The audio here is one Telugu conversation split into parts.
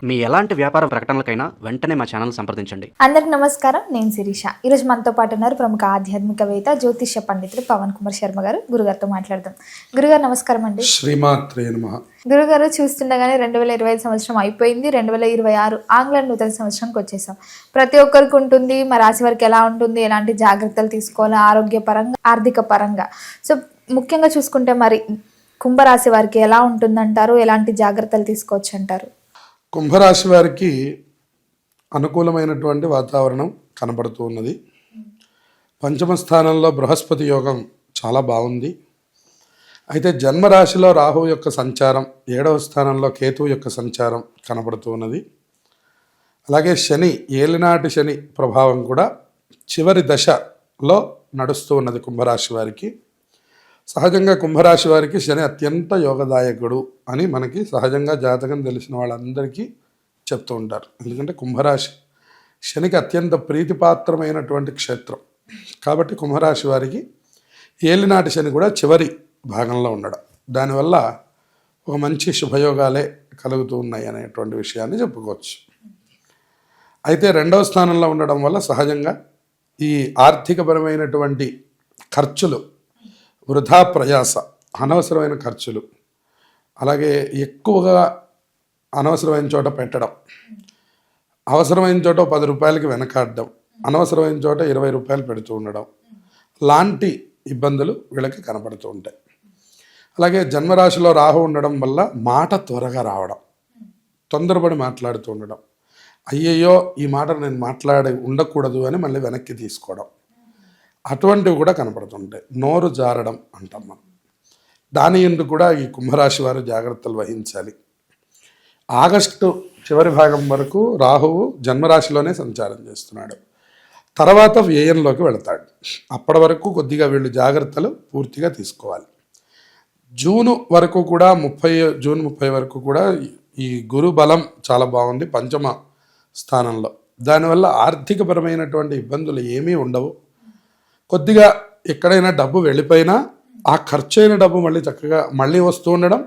మీ ఎలాంటి వ్యాపార ప్రకటనలకైనా వెంటనే మా ఛానల్ సంప్రదించండి. అందరికి నమస్కారం, నేను శిరీష. ఈరోజు మనతో పాటు ఉన్నారు ప్రముఖ ఆధ్యాత్మికవేత్త జ్యోతిష్య పండితుడు పవన్ కుమార్ శర్మ గారు. గురుగారితో మాట్లాడదాం. గురుగారు నమస్కారం అండి. శ్రీమాత్రే నమః. గురుగారు, చూస్తుండగానే 2025 సంవత్సరం అయిపోయింది, 2026 ఆంగ్ల నూతన సంవత్సరానికి వచ్చేసాం. ప్రతి ఒక్కరికి ఉంటుంది, మా రాశి వారికి ఎలా ఉంటుంది, ఎలాంటి జాగ్రత్తలు తీసుకోవాలి ఆరోగ్యపరంగా, ఆర్థిక పరంగా. సో ముఖ్యంగా చూసుకుంటే మరి కుంభరాశి వారికి ఎలా ఉంటుందంటారు, ఎలాంటి జాగ్రత్తలు తీసుకోవచ్చు అంటారు? కుంభరాశి వారికి అనుకూలమైనటువంటి వాతావరణం కనబడుతూ ఉన్నది. పంచమ స్థానంలో బృహస్పతి యోగం చాలా బాగుంది. అయితే జన్మరాశిలో రాహు యొక్క సంచారం, 7వ స్థానంలో కేతువు యొక్క సంచారం కనబడుతూ ఉన్నది. అలాగే శని, ఏలినాటి శని ప్రభావం కూడా చివరి దశలో నడుస్తూ ఉన్నది కుంభరాశి వారికి. సహజంగా కుంభరాశి వారికి శని అత్యంత యోగదాయకుడు అని మనకి సహజంగా జాతకం తెలిసిన వాళ్ళందరికీ చెప్తూ ఉంటారు. ఎందుకంటే కుంభరాశి శనికి అత్యంత ప్రీతిపాత్రమైనటువంటి క్షేత్రం. కాబట్టి కుంభరాశి వారికి ఏలినాటి శని కూడా చివరి భాగంలో ఉండడం, దానివల్ల ఒక మంచి శుభయోగాలే కలుగుతూ ఉన్నాయి అనేటువంటి విషయాన్ని చెప్పుకోవచ్చు. అయితే 2వ స్థానంలో ఉండడం వల్ల సహజంగా ఈ ఆర్థికపరమైనటువంటి ఖర్చులు, వృధా ప్రయాస, అనవసరమైన ఖర్చులు, అలాగే ఎక్కువగా అనవసరమైన చోట పెట్టడం, అవసరమైన చోట 10 రూపాయలకి వెనకాడడం, అనవసరమైన చోట 20 రూపాయలు పెడుతూ ఉండడం లాంటి ఇబ్బందులు వీళ్ళకి కనపడుతూ ఉంటాయి. అలాగే జన్మరాశిలో రాహు ఉండడం వల్ల మాట త్వరగా రావడం, తొందరపడి మాట్లాడుతూ ఉండడం, అయ్యయ్యో ఈ మాట నేను మాట్లాడి ఉండకూడదు అని మళ్ళీ వెనక్కి తీసుకోవడం, అటువంటివి కూడా కనపడుతుంటాయి. నోరు జారడం అంటాం మనం. దాని ఎందు కూడా ఈ కుంభరాశి వారు జాగ్రత్తలు వహించాలి. ఆగస్టు చివరి భాగం వరకు రాహువు జన్మరాశిలోనే సంచారం చేస్తున్నాడు, తర్వాత వ్యయంలోకి వెళతాడు. అప్పటి వరకు కొద్దిగా వీళ్ళు జాగ్రత్తలు పూర్తిగా తీసుకోవాలి. జూన్ వరకు కూడా జూన్ 30 వరకు కూడా ఈ గురు బలం చాలా బాగుంది పంచమ స్థానంలో. దానివల్ల ఆర్థికపరమైనటువంటి ఇబ్బందులు ఏమీ ఉండవు. కొద్దిగా ఎక్కడైనా డబ్బు వెళ్ళిపోయినా ఆ ఖర్చు అయిన డబ్బు మళ్ళీ చక్కగా మళ్ళీ వస్తూ ఉండడం,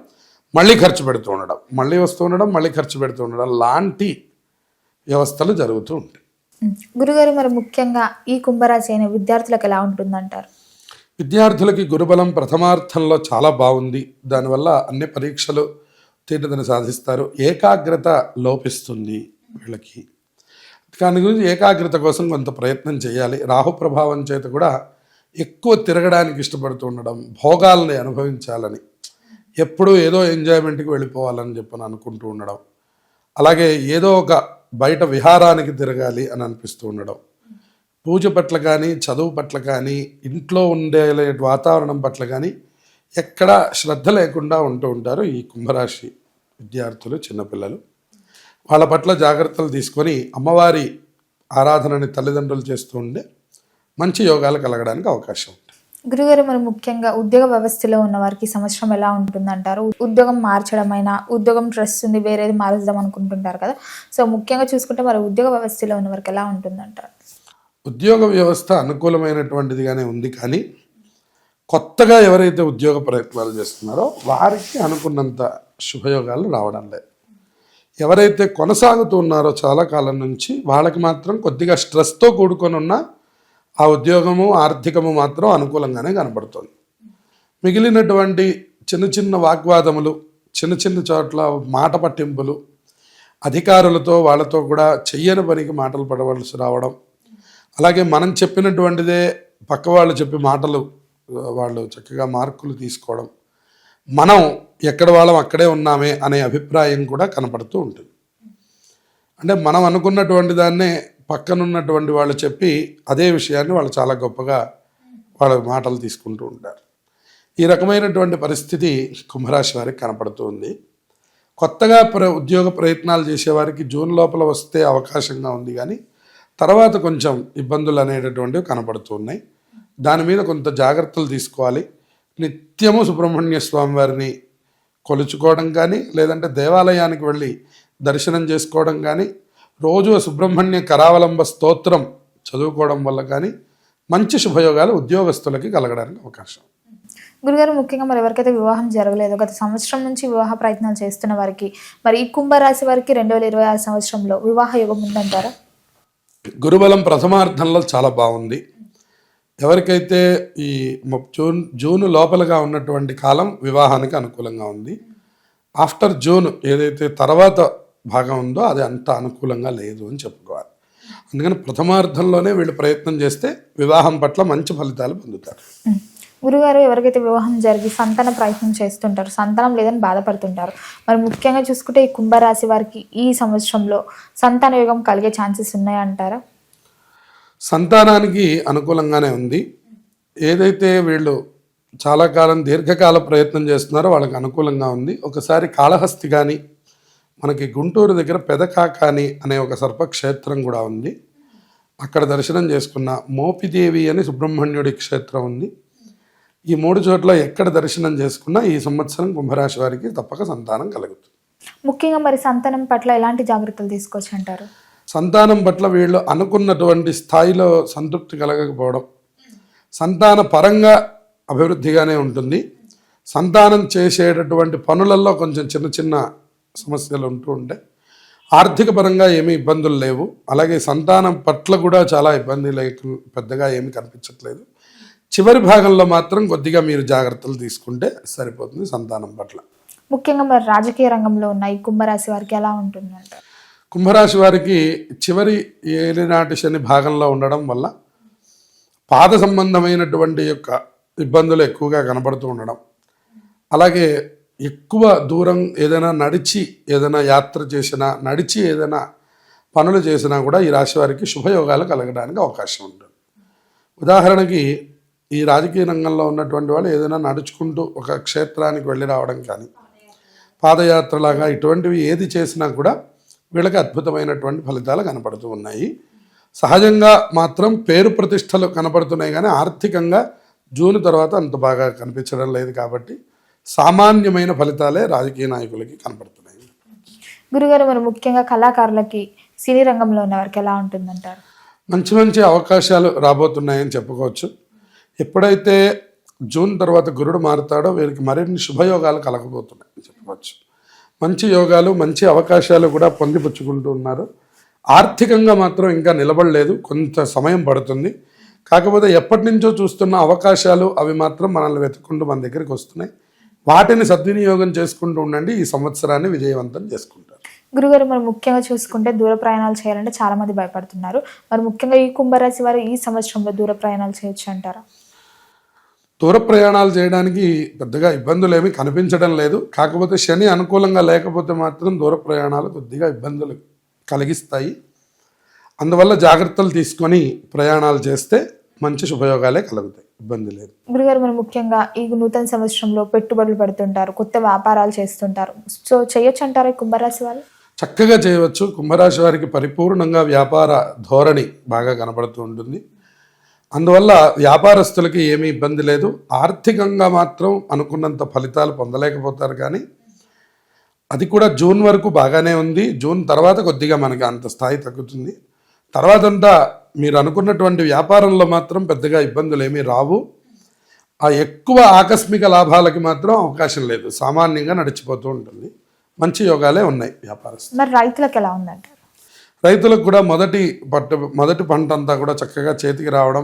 మళ్ళీ ఖర్చు పెడుతూ ఉండడం, మళ్ళీ వస్తూ ఉండడం, మళ్ళీ ఖర్చు పెడుతూ ఉండడం లాంటి వ్యవస్థలు జరుగుతూ ఉంటాయి. గురుగారు, మరి ముఖ్యంగా ఈ కుంభరాశి అయిన విద్యార్థులకు ఎలా ఉంటుందంటారు? విద్యార్థులకి గురుబలం ప్రథమార్థంలో చాలా బాగుంది. దానివల్ల అన్ని పరీక్షలు ఉత్తీర్ణతను సాధిస్తారు. ఏకాగ్రత లోపిస్తుంది వీళ్ళకి. దాని గురించి ఏకాగ్రత కోసం కొంత ప్రయత్నం చేయాలి. రాహు ప్రభావం చేత కూడా ఎక్కువ తిరగడానికి ఇష్టపడుతూ ఉండడం, భోగాల్ని అనుభవించాలని, ఎప్పుడూ ఏదో ఎంజాయ్మెంట్కి వెళ్ళిపోవాలని చెప్పని అనుకుంటూ ఉండడం, అలాగే ఏదో ఒక బయట విహారానికి తిరగాలి అని అనిపిస్తూ ఉండడం, పూజ పట్ల కానీ, చదువు పట్ల కానీ, ఇంట్లో ఉండే వాతావరణం పట్ల కానీ ఎక్కడా శ్రద్ధ లేకుండా ఉంటూ ఉంటారు ఈ కుంభరాశి విద్యార్థులు, చిన్నపిల్లలు. వాళ్ళ పట్ల జాగ్రత్తలు తీసుకొని అమ్మవారి ఆరాధనని తల్లిదండ్రులు చేస్తూ ఉండే మంచి యోగాలు కలగడానికి అవకాశం ఉంటుంది. గురుగారు, మరి ముఖ్యంగా ఉద్యోగ వ్యవస్థలో ఉన్న వారికి సంవత్సరం ఎలా ఉంటుందంటారు? ఉద్యోగం మార్చడమైనా, ఉద్యోగం స్ట్రెస్ ఉంది వేరేది మారుద్దాం అనుకుంటుంటారు కదా. సో ముఖ్యంగా చూసుకుంటే మరి ఉద్యోగ వ్యవస్థలో ఉన్న వారికి ఎలా ఉంటుందంటారు? ఉద్యోగ వ్యవస్థ అనుకూలమైనటువంటిదిగానే ఉంది, కానీ కొత్తగా ఎవరైతే ఉద్యోగ ప్రయత్నాలు చేస్తున్నారో వారికి అనుకున్నంత శుభయోగాలు రావడం లేదు. ఎవరైతే కొనసాగుతూ ఉన్నారో చాలా కాలం నుంచి వాళ్ళకి మాత్రం కొద్దిగా స్ట్రెస్తో కూడుకొని ఉన్న ఆ ఉద్యోగము, ఆర్థికము మాత్రం అనుకూలంగానే కనబడుతుంది. మిగిలినటువంటి చిన్న చిన్న వాగ్వాదములు, చిన్న చిన్న చోట్ల మాట పట్టింపులు, అధికారులతో వాళ్ళతో కూడా చెయ్యని పనికి మాటలు పడవలసి రావడం, అలాగే మనం చెప్పినటువంటిదే పక్క వాళ్ళు చెప్పి మాటలు వాళ్ళు చక్కగా మార్కులు తీసుకోవడం, మనం ఎక్కడ వాళ్ళం అక్కడే ఉన్నామే అనే అభిప్రాయం కూడా కనపడుతూ ఉంటుంది. అంటే మనం అనుకున్నటువంటి దాన్నే పక్కనున్నటువంటి వాళ్ళు చెప్పి అదే విషయాన్ని వాళ్ళు చాలా గొప్పగా వాళ్ళ మాటలు తీసుకుంటూ ఉంటారు. ఈ రకమైనటువంటి పరిస్థితి కుంభరాశి వారికి కనపడుతూ ఉంది. కొత్తగా ఉద్యోగ ప్రయత్నాలు చేసేవారికి జూన్ లోపల వస్తే అవకాశంగా ఉంది, కానీ తర్వాత కొంచెం ఇబ్బందులు అనేటటువంటివి కనపడుతూ ఉన్నాయి. దాని మీద కొంత జాగ్రత్తలు తీసుకోవాలి. నిత్యము సుబ్రహ్మణ్య స్వామి వారిని కొలుచుకోవడం కానీ, లేదంటే దేవాలయానికి వెళ్ళి దర్శనం చేసుకోవడం కానీ, రోజు సుబ్రహ్మణ్య కరావలంబ స్తోత్రం చదువుకోవడం వల్ల కానీ మంచి శుభయోగాలు ఉద్యోగస్తులకి కలగడానికి అవకాశం. గురుగారు ముఖ్యంగా మరి ఎవరికైతే వివాహం జరగలేదో గత సంవత్సరం నుంచి వివాహ ప్రయత్నాలు చేస్తున్న వారికి మరి ఈ కుంభరాశి వారికి 2026 సంవత్సరంలో వివాహ యోగం ఉందంటారా? గురుబలం ప్రథమార్థంలో చాలా బాగుంది. ఎవరికైతే ఈ జూన్ లోపలగా ఉన్నటువంటి కాలం వివాహానికి అనుకూలంగా ఉంది. ఆఫ్టర్ జూన్ ఏదైతే తర్వాత భాగం ఉందో అది అంత అనుకూలంగా లేదు అని చెప్పుకోవాలి. అందుకని ప్రథమార్థంలోనే వీళ్ళు ప్రయత్నం చేస్తే వివాహం పట్ల మంచి ఫలితాలు పొందుతారు. గురుగారు ఎవరికైతే వివాహం జరిగి సంతాన ప్రయత్నం చేస్తుంటారు, సంతానం లేదని బాధపడుతుంటారు, మరి ముఖ్యంగా చూసుకుంటే ఈ కుంభరాశి వారికి ఈ సంవత్సరంలో సంతాన యోగం కలిగే ఛాన్సెస్ ఉన్నాయంటారా? సంతానానికి అనుకూలంగానే ఉంది. ఏదైతే వీళ్ళు చాలా కాలం దీర్ఘకాల ప్రయత్నం చేస్తున్నారో వాళ్ళకి అనుకూలంగా ఉంది. ఒకసారి కాళహస్తి కానీ మనకి గుంటూరు దగ్గర పెదకాకాని అనే ఒక సర్పక్షేత్రం కూడా ఉంది. అక్కడ దర్శనం చేసుకున్న మోపిదేవి అని సుబ్రహ్మణ్యుడి క్షేత్రం ఉంది. ఈ 3 చోట్ల ఎక్కడ దర్శనం చేసుకున్నా ఈ సంవత్సరం కుంభరాశి వారికి తప్పక సంతానం కలుగుతుంది. ముఖ్యంగా మరి సంతానం పట్ల ఎలాంటి జాగ్రత్తలు తీసుకోవచ్చు అంటారు? సంతానం పట్ల వీళ్ళు అనుకున్నటువంటి స్థాయిలో సంతృప్తి కలగకపోవడం, సంతాన పరంగా అభివృద్ధిగానే ఉంటుంది. సంతానం చేసేటటువంటి పనులలో కొంచెం చిన్న చిన్న సమస్యలు ఉంటూ ఉంటాయి. ఆర్థిక పరంగా ఏమీ ఇబ్బందులు లేవు. అలాగే సంతానం పట్ల కూడా చాలా ఇబ్బంది పెద్దగా ఏమీ కనిపించట్లేదు. చివరి భాగంలో మాత్రం కొద్దిగా మీరు జాగ్రత్తలు తీసుకుంటే సరిపోతుంది సంతానం పట్ల. ముఖ్యంగా మరి రాజకీయ రంగంలో ఉన్న ఈ కుంభరాశి వారికి ఎలా ఉంటుందంట? కుంభరాశి వారికి చివరి ఏలినాటి శని భాగంలో ఉండడం వల్ల పాద సంబంధమైనటువంటి యొక్క ఇబ్బందులు ఎక్కువగా కనబడుతూ ఉండడం, అలాగే ఎక్కువ దూరం ఏదైనా నడిచి ఏదైనా యాత్ర చేసినా, నడిచి ఏదైనా పనులు చేసినా కూడా ఈ రాశి వారికి శుభయోగాలు కలగడానికి అవకాశం ఉంటుంది. ఉదాహరణకి ఈ రాజకీయ రంగంలో ఉన్నటువంటి వాళ్ళు ఏదైనా నడుచుకుంటూ ఒక క్షేత్రానికి వెళ్ళి రావడం కానీ, పాదయాత్రలాగా ఇటువంటివి ఏది చేసినా కూడా వీళ్ళకి అద్భుతమైనటువంటి ఫలితాలు కనపడుతూ ఉన్నాయి. సహజంగా మాత్రం పేరు ప్రతిష్టలు కనపడుతున్నాయి కానీ ఆర్థికంగా జూన్ తర్వాత అంత బాగా కనిపించడం లేదు. కాబట్టి సామాన్యమైన ఫలితాలే రాజకీయ నాయకులకి కనపడుతున్నాయి. గురుగారు మరి ముఖ్యంగా కళాకారులకి సినీ రంగంలో ఉన్న వారికి ఎలా ఉంటుందంటారు? మంచి మంచి అవకాశాలు రాబోతున్నాయని చెప్పుకోవచ్చు. ఎప్పుడైతే జూన్ తర్వాత గురుడు మారుతాడో వీరికి మరిన్ని శుభయోగాలు కలగబోతున్నాయని చెప్పవచ్చు. మంచి యోగాలు, మంచి అవకాశాలు కూడా పొందిపుచ్చుకుంటూ ఉన్నారు. ఆర్థికంగా మాత్రం ఇంకా నిలబడలేదు, కొంత సమయం పడుతుంది. కాకపోతే ఎప్పటి నుంచో చూస్తున్న అవకాశాలు అవి మాత్రం మనల్ని వెతుక్కుంటూ మన దగ్గరికి వస్తున్నాయి. వాటిని సద్వినియోగం చేసుకుంటూ ఉండండి. ఈ సంవత్సరాన్ని విజయవంతం చేసుకుంటారు. గురుగారు మరి ముఖ్యంగా చూసుకుంటే దూర ప్రయాణాలు చేయాలంటే చాలా మంది భయపడుతున్నారు. మరి ముఖ్యంగా ఈ కుంభరాశి వారు ఈ సంవత్సరంలో దూర ప్రయాణాలు చేయొచ్చు అంటారా? దూర ప్రయాణాలు చేయడానికి పెద్దగా ఇబ్బందులు ఏమీ కనిపించడం లేదు. కాకపోతే శని అనుకూలంగా లేకపోతే మాత్రం దూర ప్రయాణాలు కొద్దిగా ఇబ్బందులు కలిగిస్తాయి. అందువల్ల జాగ్రత్తలు తీసుకొని ప్రయాణాలు చేస్తే మంచి శుభయోగాలే కలుగుతాయి, ఇబ్బంది లేదు. గురుగారు మరి ముఖ్యంగా ఈ నూతన సంవత్సరంలో పెట్టుబడులు పెడుతుంటారు, కొత్త వ్యాపారాలు చేస్తుంటారు, సో చేయొచ్చు అంటారా ఈ కుంభరాశి వాళ్ళు? చక్కగా చేయవచ్చు. కుంభరాశి వారికి పరిపూర్ణంగా వ్యాపార ధోరణి బాగా కనబడుతూ ఉంటుంది. అందువల్ల వ్యాపారస్తులకి ఏమీ ఇబ్బంది లేదు. ఆర్థికంగా మాత్రం అనుకున్నంత ఫలితాలు పొందలేకపోతారు కానీ అది కూడా జూన్ వరకు బాగానే ఉంది. జూన్ తర్వాత కొద్దిగా మనకి అంత స్థాయి తగ్గుతుంది. తర్వాతంతా మీరు అనుకున్నటువంటి వ్యాపారంలో మాత్రం పెద్దగా ఇబ్బందులు ఏమీ రావు. ఆ ఎక్కువ ఆకస్మిక లాభాలకి మాత్రం అవకాశం లేదు, సామాన్యంగా నడిచిపోతూ ఉంటుంది. మంచి యోగాలే ఉన్నాయి వ్యాపారస్తులు. మరి రైతులకు ఎలా ఉందంటారు? రైతులకు కూడా మొదటి పంట అంతా కూడా చక్కగా చేతికి రావడం,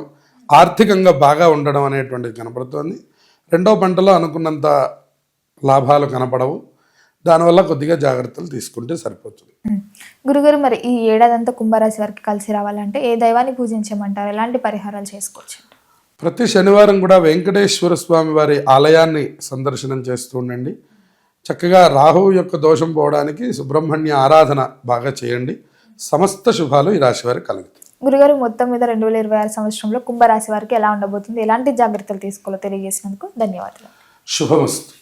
ఆర్థికంగా బాగా ఉండడం అనేటువంటిది కనపడుతోంది. రెండో పంటలో అనుకున్నంత లాభాలు కనపడవు. దానివల్ల కొద్దిగా జాగ్రత్తలు తీసుకుంటే సరిపోతుంది. గురుగారు మరి ఈ ఏడాదంతా కుంభరాశి వారికి కలిసి రావాలంటే ఏ దైవాన్ని పూజించమంటారు? ఎలాంటి పరిహారాలు చేసుకోవచ్చు? ప్రతి శనివారం కూడా వెంకటేశ్వర స్వామి వారి ఆలయాన్ని సందర్శనం చేస్తూ ఉండండి. చక్కగా రాహువు యొక్క దోషం పోవడానికి సుబ్రహ్మణ్య ఆరాధన బాగా చేయండి. సమస్త శుభాలు ఈ రాశి వారికి కలుగుతాయి. గురుగారు మొత్తం మీద 2026 సంవత్సరంలో కుంభరాశి వారికి ఎలా ఉండబోతుంది, ఎలాంటి జాగ్రత్తలు తీసుకోవాలో తెలియజేసినందుకు ధన్యవాదాలు. శుభమస్తు.